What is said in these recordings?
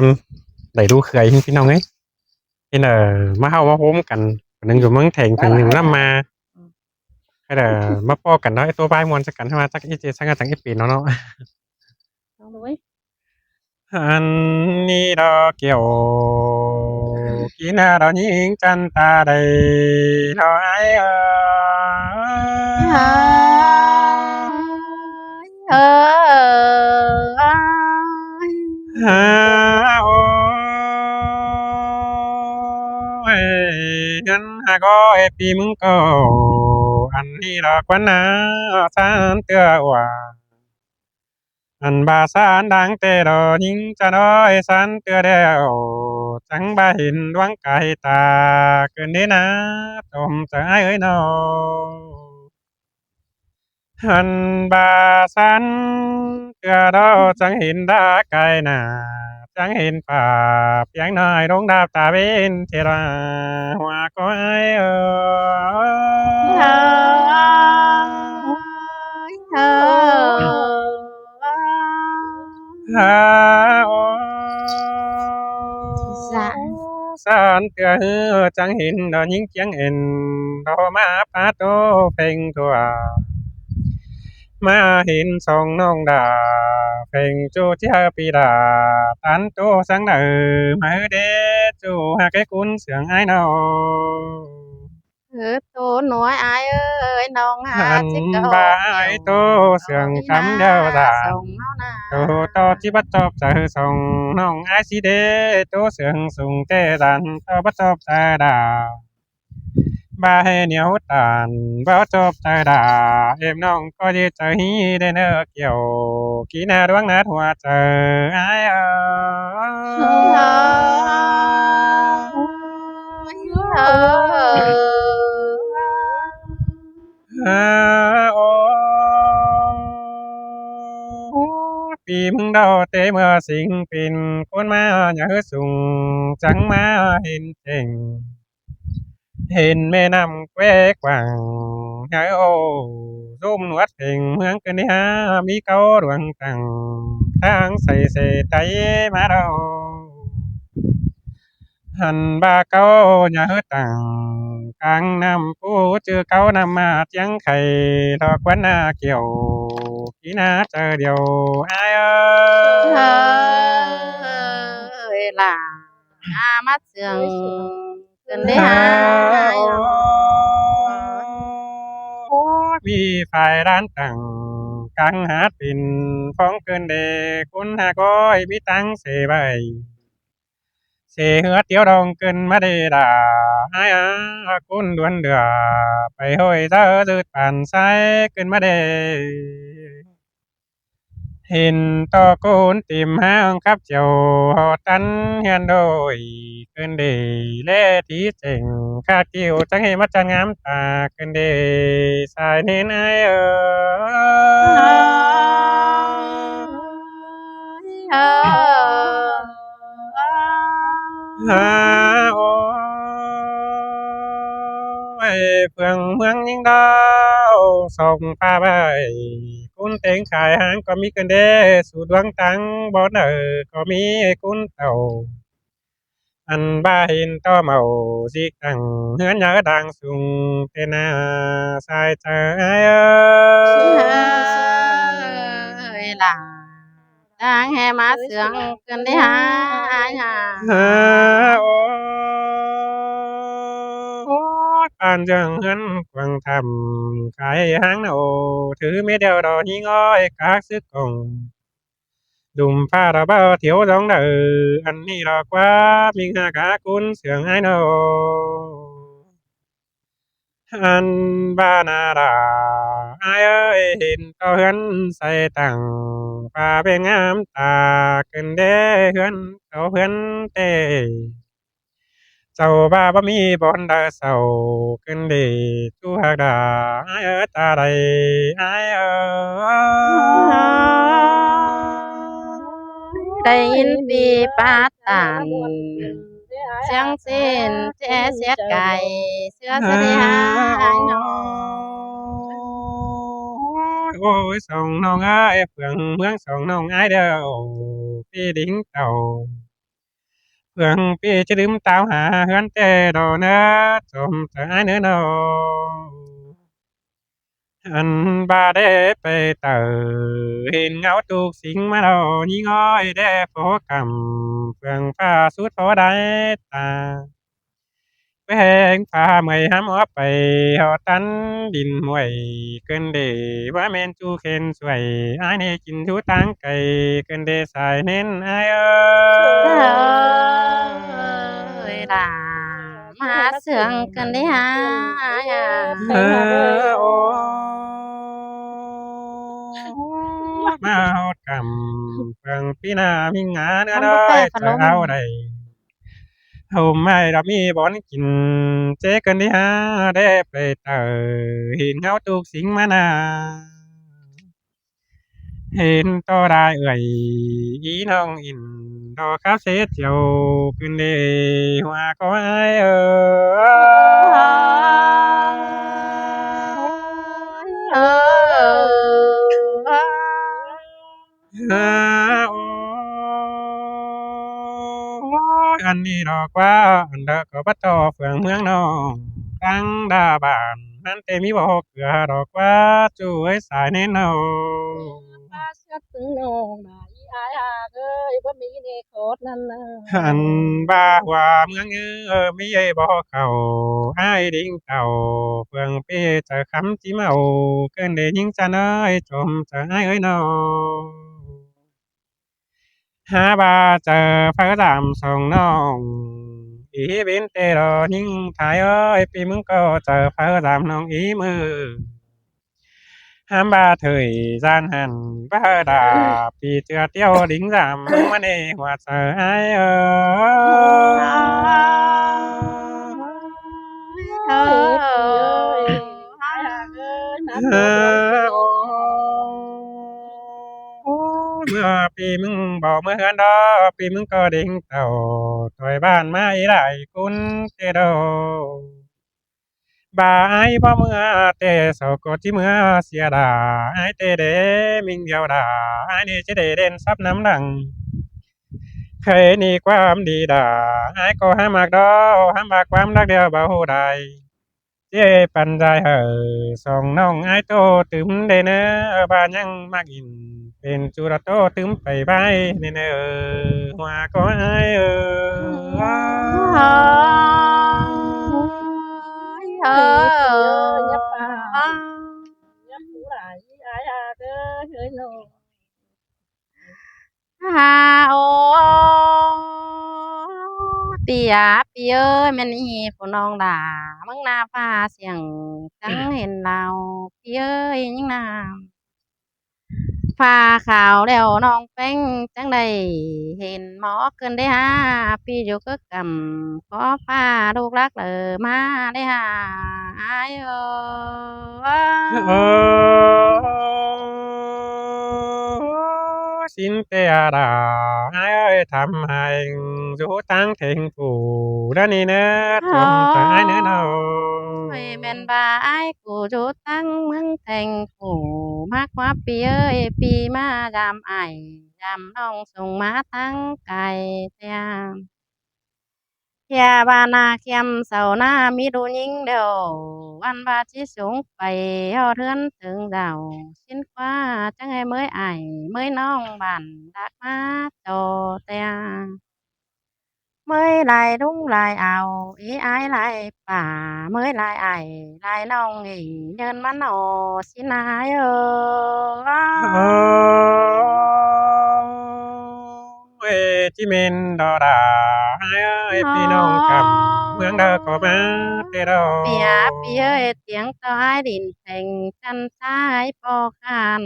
มันได้ดูเคยพี่น้องเอ้ยเห็นมาเฮามาโฮมกันคนหนึงอยู่เมืองแถงคนหนึงนำมาให้มาพ้อกันเนาะไอ้ตัวบายม่วนสักกันมาจักอีเจสังกะจังอีปีเนาะลองดูเว้ยอันนี้ดอกเกี่ยวกินดอกยิงจันตาได้ดอกไอ้เฮ้ยเอ้ยฮาโอ้ยงั้นหาก็ไอ้ปีมึงก็อันนี้ดอกวันนาสานเตือว่า อันบาสานดังเตดอยิงจะน้อยสันเตือเดียวจังบาหินดวงไก่ตาเกินนี้นะตมจะไอ้เอ้ยนออันบาสันเตือดอจังเห็นดาไก่นาจังเห็นป่าเพียงน้อยดงดาวตาเวนเทราหัวก็ไอ้เอเฮ้อยเอ้ฮาโอ dạ สานเตือฮือจังเห็นดอยิงเจียงเอ็นดอมาปาโตเพ่งทัวมาเห็นสองน้องดาเพ่งจูเจ้าปีดาตันโตสังเดอมาเดจูหาแกกุนเสียงไอ้นอ ừ, tô nói ai ơi nông หั hà น chiếc บา cầu ยโต kiểu เสียง đi คำเดียว na ดา sông nó nà โตโตที่บัดจอบใจส่งน้องไอซีเดโตเสียงสูงเตดันโตบัดจอบใจดาบาให้เหนียวตานบ่จบใจดาเอ็มน้องก็ดีใจได้เนอเกี่ยวกีนาดวงนาหัวใจไอ้เออโอปีมึงดอเตเมื่อสิงปินคนมาอย่าเฮสูงจังมาเห็นเจง เห็นแม่น้ำแควกว่างยายโอ้ร่มนวดเพ่งเมืองกันนี่ฮะมีเก้าดวงตังทางใส่เสใจมาเราหันบาเก้าอย่าเฮตังกลางน้ำผู้เจอเก้านำมาเจียงไข่ดอกวันนาเกี่ยวกีนาเจอเดียวอายơi là mắt sườn cần đấy ฮา hai โอ้มีฝ่ายร้านตั้งกังหาปิ่นฟ้องเกินเดคุณหาก้อยมีตังเสใบเสเหือเตียวดองเกินมาเดดาไอ้อาคุณดวนเดือไปห้อยเธอจืดป่านไซเกินมาเดเห็นต่อโกนติมห้างครับเจ้าหอตันเฮียนโดยเกินเดเล่ที่เจ๋งคาดกิ้วจังให้มัจจางามตาเกินเดสายเน้นไอฮาโอยเพืองเมืองยิงดาวส่งพาไปคุณเต็งขายหางก็มีเกินเดสู่ดวงตังบ่เนอก็มีคุณเต่า อันบ้าหินต่อเมาสิกังเฮือนยาดังสูงเตนาสายใจเอ้ย ơi là đang hè má sườn cần đấy hai ฮาโอ้ปานจังเฮือนกวางทำขายหางนาโอถือเม็ดเดียวดอกหิ้งอ้อยกากซึกกงดุมผ้าระเบ้าเถียวร้องเด้ออันนี้ดอกว่ามิงหากาคุณเสียงไอ้โน อันบานาดาอายเอ้ยเห็นเขาเฮือนใส่ตังป่าเป็นงามตาขึ้นเด้เฮือนเขาเฮือนเต้เจ้าบ้าบ่มีบ่อนดาเศร้าขึ้นเด้จูหักดาอายเอ้ยตาใดอายเอ้ย đây vì ba tàn chẳng xin che xét cài xưa sẽ đi hai nó โอ้ยส่งน้องอ้ายเฟื่องเมืองส่งน้องอ้ายเด้อพี่ดิ้งเต่า เพื่องปีจะลืมตามหาเฮือนแต่ดอกเนื้อจมจะอ้ายเนื้อน้องอันบ่าได้ไปเต่อเห็นเงาถูกสิงมาดอกยิ่งอ้อยได้โฟกำเพื่องฟ้าสุดพอได้ตาแพงฟ้าเมื่อยหำอไปหอตันดินห่วยเกินเดว่าแม่นจูเข็นสวยอ้ายนี่กินทูตังไก่เกินเดสายเน้นอ้ายเอ้เอ้ย ยล่ะมาเสืองกันได้หาเออโอ้มาฮอดกำเพิ่งปีหน้ามีงานเนื้อมันบ่น้อยจะแพ้พัดลมเอาได้เอาไม่เรามีบ่อนกินเจ๊กันดีฮะได้ไปเตอเห็นเขาตูกสิงมานาเห็นต่อได้เอ่ยอีน้องอินดอกคาเฟ่เที่ยวขึ้นเดหัวก็ไอเอเอออโอ้ อันนี้ดอกว่าอันเดอก็บ่ต่อเฟืองเมืองนองตั้งดาบานนั้นแต่มีบ่เกลือดอกว่าจุ้ยสายแน่นอป้าเช็ดถึงนองมาอีอายหากเอ้ยบ่มีในโคตรนั่นนะหันบ่าว่าเมืองมีไอ้บ่เข้าอ้ายดิ่งเต่าเฟืองเป้จะคำจิเมาเกินได้ยิงจะน้อยจมจะอ้ายเอ้ยน้อหาบ่าเจอพระรามสองน้องอีบินเตรอนิ่งถ่ายเอ้ยปีมึงก็เจอพระรามน้องอีมือ ba thời gian hàn ba đà vì chưa tiêu đính giảm mà nề hòa sợ ai ơi เอ เอ้ยพี่เอ้ยอายอ หากเอ้ยนับเด้อดวงใจเอ้ย เมื่อปีมึงบอกเมื่อเฮือนดอปีมึงก็ดิ่งเต่าถอยบ้านมาอีหลายคุณเจโดบ่ายพ่อเมื่อเตสกดที่เมื่อเสียดาไอเตเดมิงเดียวดาไอนี่จะได้เด่นซับน้ำดัง เคยนี่ความดีดาไอ้ก็ห้ามากดอห้ามมากความรักเดียวเบาได้เจ้ปันใจเหอสองน้องไอ้โตตึมเดเนอบ้านยังมากอินเป็นจุระโตตึมไปไปเนเนอหัวก็ไอ้เอเอ้ยพี่เอ้ยยับอป่ายับผู้หลายอีอายหากเอ้ยเอ้ยน้องฮาโอตียปีเอ้ยแม่นี่ผู้น้องด่ามึงหน้าฟ้าเสียงจังเห็นเราพี่เอ้ยยังนาฟ้าขาวแล้วน้องเป็นจังได้เห็นหมอเกินได้หาพี่อยู่ก็กำขอฟ้าลูกรักมาได้หาอายเอเออสินเตียดาไอ้เอ้ยทำให้อยู่ตั้งเถงผู้ด้านนี้เนอจมใจเนื้อเนอ ไม่แม่นบ่ายกูอยู่ตั้งเมืองแทงกูมากกว่าปีเอ้ยปีมายามไอยามน้องส่งมาทั้งไกลเตียอย่าบานาเขียมเสาหน้ามีดูยิงเดียววันบาชิสูงไปยอดเทือนถึงดาวชิ้นกว่าจังไงเมื่อยไอเมื่อยน้องบ้านดักมาโตเตีย mới lại đúng lại ảo ý ái lại bà mới lại ải lại nong nghỉ nhân mắt nổ xin aiเอ้ยที่เมนดอดาไอ้เอ้ยพี่น้องกำเมืองเดอก็มาเตดอ bìa bìa tiếng to ai đình thành chân trái po khan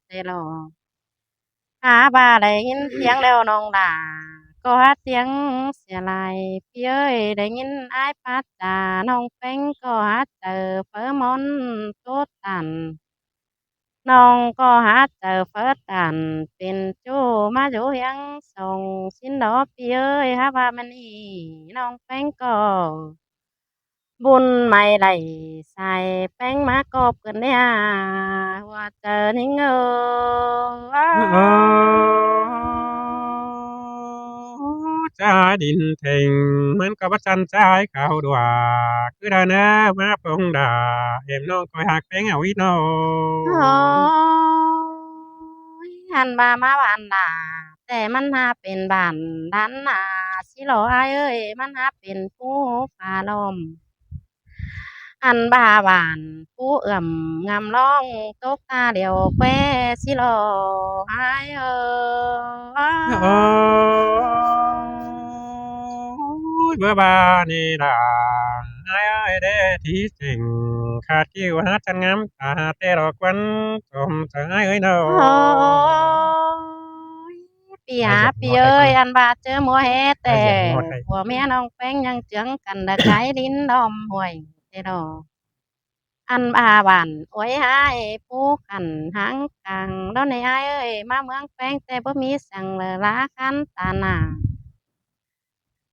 tê lò à bà đấy nhìn tiếng leo nong đà có hát tiếng xẻ lại phía ơi đấy nhìn ai phát trà nong phanh có hát chờ phớ món tốt tàn น้องก็หาเจอเฟิดกันเป็นจูมาอยู่ยังส่งสินดอกพี่เอ้ยฮะว่ามันนี่น้องแป้งก็บุญไม่ไหลใส่แป้งมากอบกันเนี่ยว่าเจอนิ่งเออ ใจดินเท่งเหมือนกับว่าจันใจเขาดวกคือดาเนอมาปงดาเอ็มน้องคอยหักเพลงเอาวิโนโอ้ยหันบ่ามาบ้านด่าแต่มันหาเป็นบ้านด้านหน้าสิหลออายเอ้ยมันหาเป็นผู้ฟ้าลมอันบ่าบ้านผู้เอื่อมงามร้องตกตาเดียวแควสิหลออายเอ้โอ้ยยเบื่อบานีดาไอ้ไอ้เด้ที่จริงขาดคิวหาจันงามตาแต่ดอกวันจมใจเอ้ยโนโอ้ยปีหาปีเอ้ยอันบาดเจอมัวเฮแต่ผัวเมียน้องแป้งยังเจืองกันดะไคร้ลิ้นดอมห่วยเจดออันบาบานโอ้ยหายผู้กันหางกลางแล้วในอายเอ้ยมาเมืองแป้งแต่บ่มีสั่งเลยลาคันตาหนา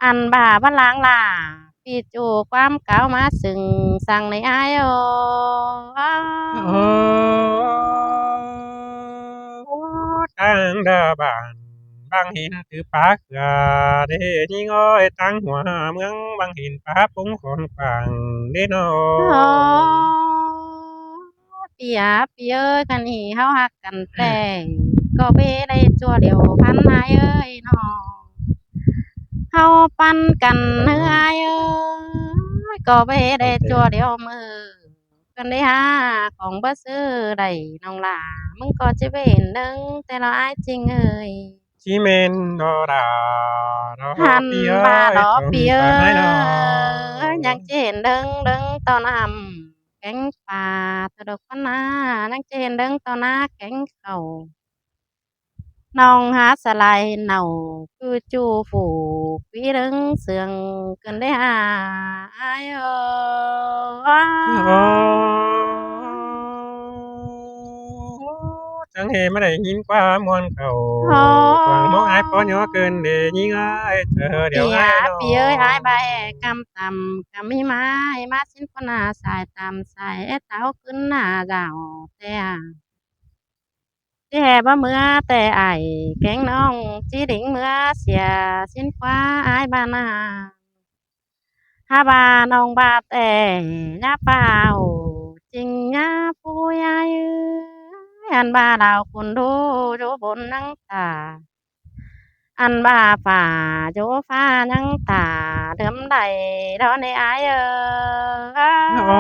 อันบาบันลางลาพี่จูความเก่ามาสึงสั่งในอายโอ้โอ้ตั้งดาบานบางหินถือปากเกลือเดนี่ง้อยตั้งหัวเมืองบางหินป้าปุ้งคนฟังเดโนโอ้ปีหาปีเอ้ยคันนี้เฮาฮักกันแต่ก็เบ้ได้จั่วเดียวพันนายเอ้ยน้องเฮาปั่นกันเฮือยเอ้ยก็เบ้ได้จั่วเดียวมือกันได้หาของบ่ซื้อได้น้องหล่ามึงก็จะเว้นหนึ่งแต่เราอายจริงเอ้ยชิเมนโดราดอหันปีเอ้มายดอจมปีเอ้สายนอยอยากจะเห็นเดิงเดิงตอนนำแกงป่าตะดกพนานักจะเห็นเดิงตอนหน้าแกงเขาน้องหาสลายเน่าคือจูฝูปีเดิงเสืองกันได้หาอายเอ้โอ้จังเหไม่ได้ยินความมวนเขากวางมองอายปอนย่อเกินเดยิงอ้ายเจอเดี๋ยวปีหาอ้ายนอปีเอ้ยอายใบกำต่ำกำมีไม้มาสิ้นพนาสายตำสายเต้าขึ้นหน้าดาวแต่ ที่แห่บ่เมื่อแต่ไอายแกงน้องจีดิ่งเมื่อเสียสิ้นฟ้าอายบ้านนาถ้าบาน้องบาแต่ยาเปล่าจริงยาผู้ใหญ่อันบาดาวคนดูดูบนนังตาอันบาฝ่าโจฟ้านังตาเดิมใดดอนในอายโอ้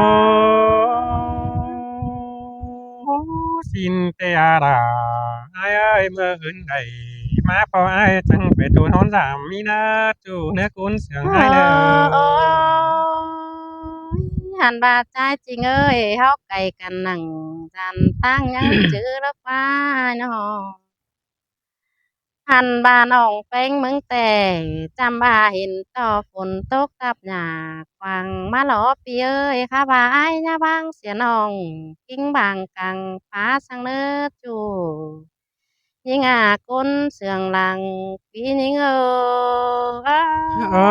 สินเตอาราอายเอ้ยเมื่ออื่นใดมาพออายจังไปตูนหอนสามมีนาจูเนื้อกุนเสียงโอ้อายเด้โอ้อยหันบาดใจจริงเอ้ยเฮาไก่กันนั่งจันตั้งยังจื้อแล้วฟ้าน้องหันบาน้องเป้งเมืองแต่จำบาเห็นต่อฝนตกตับหญ้าควางมาหลอปีเอ้ยข้าบาอ้ายหน้าบางเสียน้องกิ้งบางกังฟ้าสังเนื้อจูยิงอาก้นเสืองหลังปีนิงเอ้โอ้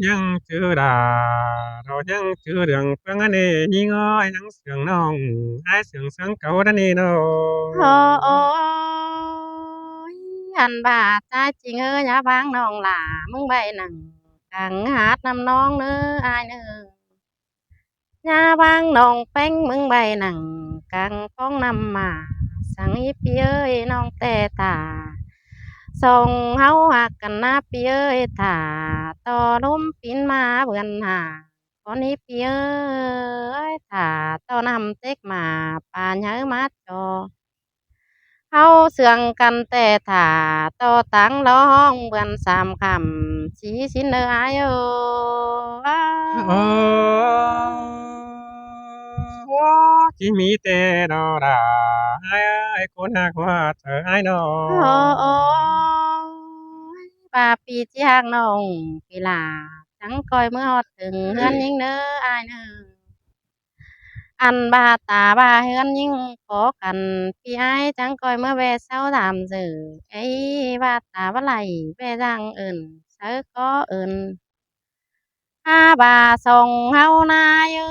ยังจื้อดาเรายังจื้อเรื่องเพื่องอันนี้ยิ่งอ้อยนังเสียงน้องอายเสียงเสียงเก่าดันนี่เนาโอ้ะโอ้ยอันบาดใจจริงเอ้ยอย่าบางน้องหล่ามึงใบหนังกังหาดนำน้องเนื้ออายเนื้อ nhà bang nong phanh mừng bay nằng càng phong năm mà sang ít pi ơi nong tè tà song hau hạcกันนะปีเอ้ยถ่าต่อลมปินมาเบือนหาคนนี้ปีเอ้ยถ่าต่อนำเต็กมาป่านเยอะมาจอเฮาเสื่องกันแต่ถ่าต่อตังร้องเบือนสามคำสีสินเอ้ยเอ้โอ้ที่มีแต่ดอราอายเอ้ยคนหักว่าเธออายน้อโอ้โอ้ยป่าปีที่หากน้องปีลาจังคอยเมื่อฮอดถึงเฮือนยิ่งเน้ออายเน้ออันบาตาบาเฮือนยิ่งขอกันพี่อายจังคอยเมื่อแวะเซาถามสื่อไอ้บาตาบ่ไหลแวะจังเอิ้นเซอขอเอิ้นหาบาส่งเฮานายเอ้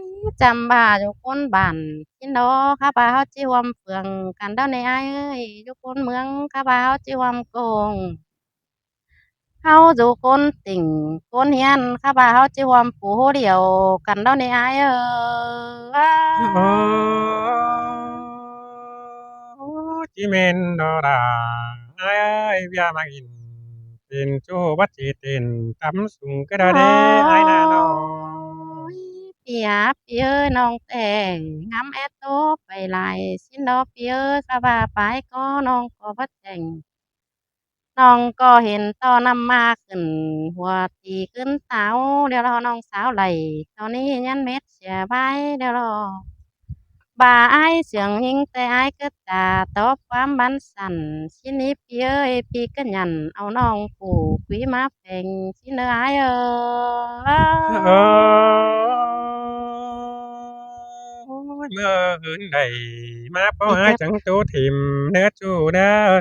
ย จำบ่าอยู่คนบ้านกินดอข้าบ่าเฮาจิวมเฟืองกันเด้อในอ้ายเอ้ยอยู่คนเมืองข้าบ่าเฮาจิวมโกงเฮาอยู่คนติ่งคนเฮียนข้าบ่าเฮาจิวมผู้เดียวกันเด้อในอ้ายเอ้โอ้ ย จิเมนโดราอายเอ้ยอย่ามากินเป็นจูบัดจิตินตำสุงกระเดอายนาน้อง พี่หาพี่เอ้ยน้องแต่งงามแอโตไปหลายสินดอกพี่เอ้ยข้าว่าไปก็น้องก็บ่แต่งน้องก็เห็นตอนำมาขึ้นหัวตีขึ้นเสาเดี๋ยวรอน้องสาวไหลตอนนี้ยันเม็ดเสียใบเดี๋ยวรอบ่าอายเสียงยิงแต่อายก็จะตอบความบันสั่นสินี้พี่เอ้ยพี่ก็หยันเอาน้องผูกคุยมาแป่งสิเด้ออายเอ้โอ้ย ยเมื่ออื่นใดมาเป้าหาจังตูถิ่มเนื้อจูเด้อ